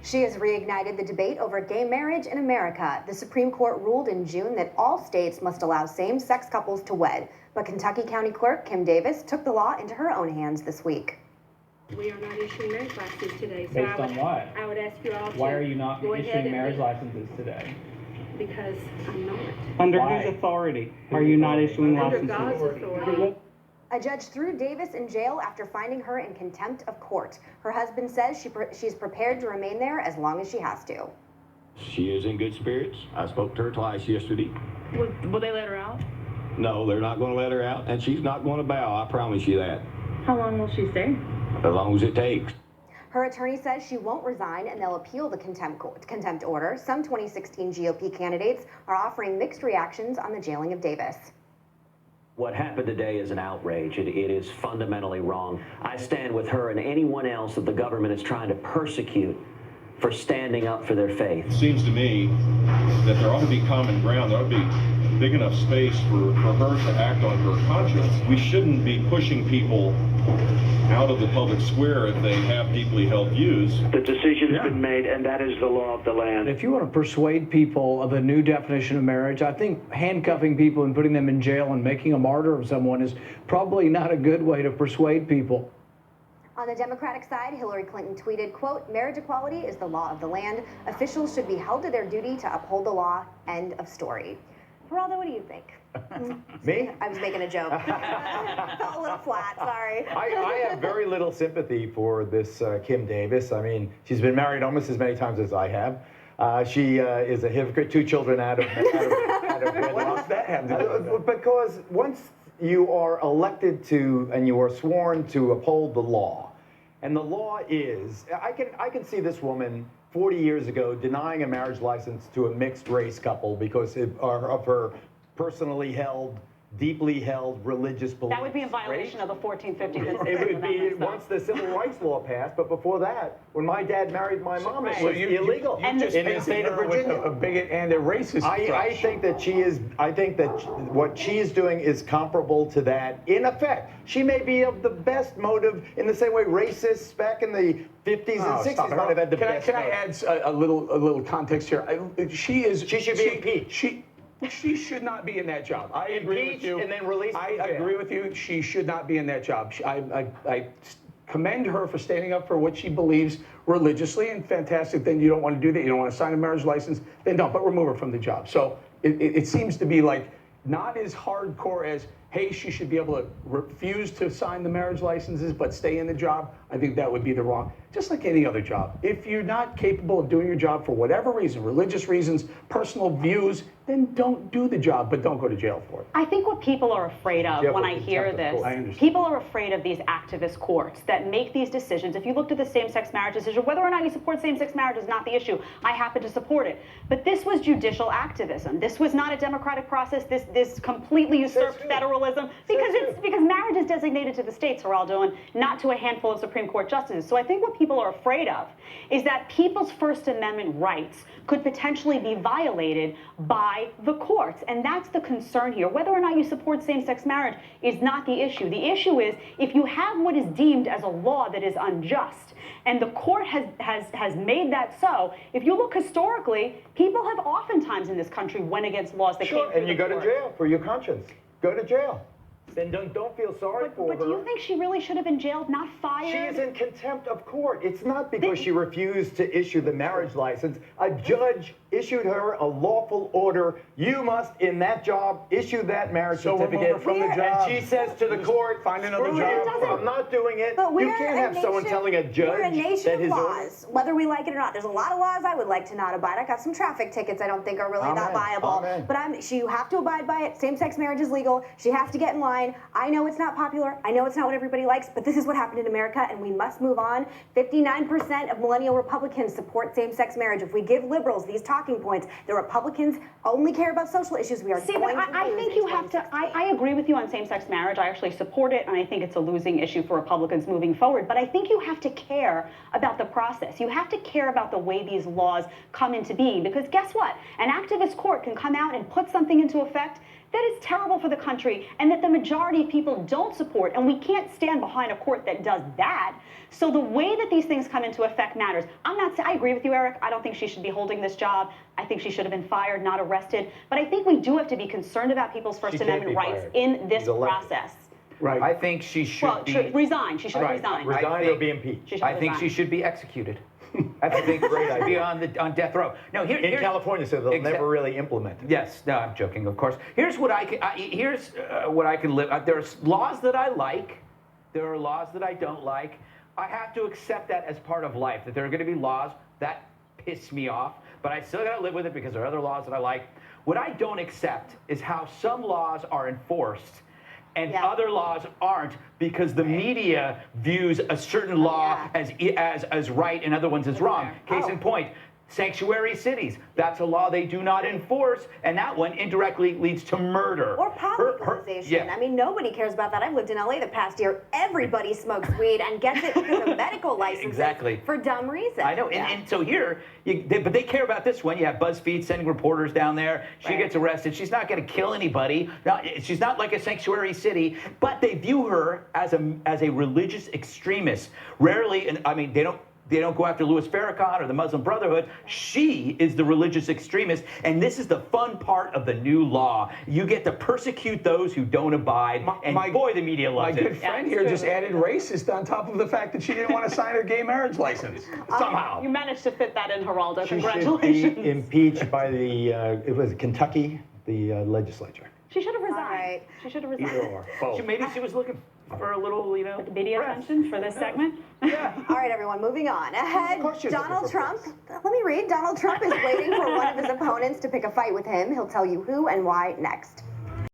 She has reignited the debate over gay marriage in America. The Supreme Court ruled in June that all states must allow same-sex couples to wed. But Kentucky County Clerk Kim Davis took the law into her own hands this week. We are not issuing marriage licenses today. So Based on what? I would ask you all to. Why are you not issuing marriage licenses today? Because I'm not. Under whose authority are you not issuing licenses? Under God's authority. A judge threw Davis in jail after finding her in contempt of court. Her husband says she's prepared to remain there as long as she has to. She is in good spirits. I spoke to her twice yesterday. Will they let her out? No, they're not going to let her out, and she's not going to bow. I promise you that. How long will she stay? As long as it takes. Her attorney says she won't resign and they'll appeal the contempt order. Some 2016 GOP candidates are offering mixed reactions on the jailing of Davis. What happened today is an outrage. It is fundamentally wrong. I stand with her and anyone else that the government is trying to persecute for standing up for their faith. It seems to me that there ought to be common ground. There ought to be big enough space for her to act on her conscience. We shouldn't be pushing people out of the public square if they have deeply held views. The decision's been made, and that is the law of the land. If you want to persuade people of a new definition of marriage, I think handcuffing people and putting them in jail and making a martyr of someone is probably not a good way to persuade people. On the Democratic side, Hillary Clinton tweeted, quote, "Marriage equality is the law of the land. Officials should be held to their duty to uphold the law." End of story. Geraldo, what do you think? Me? I was making a joke. Felt a little flat, sorry. I have very little sympathy for this Kim Davis. I mean, she's been married almost as many times as I have. She is a hypocrite, 2 children out of wedlock. What does that have to do with it? Because once you are elected to and you are sworn to uphold the law, and the law is, I can see this woman 40 years ago denying a marriage license to a mixed race couple because of her personally held, deeply held religious beliefs. That would be in violation of the 14th, 15th, and 16th It would be Amendments, once the civil rights law passed, but before that, when my dad married my mom, it was illegal You just in the state of Virginia. A bigot and a racist. I think that what she is doing is comparable to that. In effect, she may be of the best motive in the same way racists back in the 50s and 60s might have had the best. Can I add a little context here? She should be impeached. She should not be in that job. I agree with you. And then released. I agree with you. She should not be in that job. I commend her for standing up for what she believes religiously, and fantastic. Then you don't want to do that. You don't want to sign a marriage license. Then don't. But remove her from the job. So it seems to be like not as hardcore as, hey, she should be able to refuse to sign the marriage licenses but stay in the job. I think that would be the wrong, just like any other job. If you're not capable of doing your job for whatever reason, religious reasons, personal views, then don't do the job, but don't go to jail for it. I think what people are afraid of when I hear this, people are afraid of these activist courts that make these decisions. If you looked at the same-sex marriage decision, whether or not you support same-sex marriage is not the issue. I happen to support it. But this was judicial activism. This was not a democratic process. This completely usurped federalism because marriage is designated to the states, Geraldo, and not to a handful of Supreme Court justices. So I think what people are afraid of is that people's First Amendment rights could potentially be violated by the courts. And that's the concern here. Whether or not you support same-sex marriage is not the issue. The issue is if you have what is deemed as a law that is unjust, and the court has made that so, if you look historically, people have oftentimes in this country went against laws that came through and you go to jail for your conscience. Go to jail. Then don't feel sorry for her. But do you think she really should have been jailed, not fired? She is in contempt of court. It's not because she refused to issue the marriage license. A judge issued her a lawful order. You must, in that job, issue that marriage certificate from the job. And she says to the court, find another job. I'm not doing it. But you can't have someone telling a judge we're a nation that his of laws, whether we like it or not. There's a lot of laws I would like to not abide. I got some traffic tickets I don't think are really that viable. But you have to abide by it. Same-sex marriage is legal. She has to get in line. I know it's not popular. I know it's not what everybody likes, but this is what happened in America, and we must move on. 59% of millennial Republicans support same-sex marriage. If we give liberals these talking points, the Republicans only care about social issues. We are going to I think you have to. I agree with you on same-sex marriage. I actually support it, and I think it's a losing issue for Republicans moving forward. But I think you have to care about the process. You have to care about the way these laws come into being, because guess what? An activist court can come out and put something into effect that is terrible for the country and that the majority of people don't support. And we can't stand behind a court that does that. So the way that these things come into effect matters. I agree with you, Eric. I don't think she should be holding this job. I think she should have been fired, not arrested. But I think we do have to be concerned about people's First Amendment rights in this process. Right. I think she should resign. She should resign. Resign or be impeached. I think she should be executed. That's a great idea. Be on death row. No, in California, so they'll never really implement it. Yes, no, I'm joking, of course. Here's what I can live. There's laws that I like. There are laws that I don't like. I have to accept that as part of life. That there are going to be laws that piss me off, but I still got to live with it because there are other laws that I like. What I don't accept is how some laws are enforced and other laws aren't, because the media views a certain law as right and other ones as wrong. Case in point, sanctuary cities. That's a law they do not enforce, and that one indirectly leads to murder. Or pot legalization. I mean, nobody cares about that. I've lived in LA the past year. Everybody smokes weed and gets it because of medical licenses for dumb reasons. I know, and so here, but they care about this one. You have BuzzFeed sending reporters down there. She gets arrested. She's not going to kill anybody. She's not like a sanctuary city, but they view her as a religious extremist. Rarely, and I mean, they don't go after Louis Farrakhan or the Muslim Brotherhood. She is the religious extremist, and this is the fun part of the new law. You get to persecute those who don't abide, boy, the media loves it. My good friend here just added racist on top of the fact that she didn't want to sign her gay marriage license. Somehow. You managed to fit that in, Geraldo. She Congratulations. should be impeached by it was Kentucky, the legislature. She should have resigned. She should have resigned. Maybe she was looking for a little, media attention for this segment. Yeah. All right, everyone, moving on. Ahead, Donald Trump. Let me read. Donald Trump is waiting for one of his opponents to pick a fight with him. He'll tell you who and why next.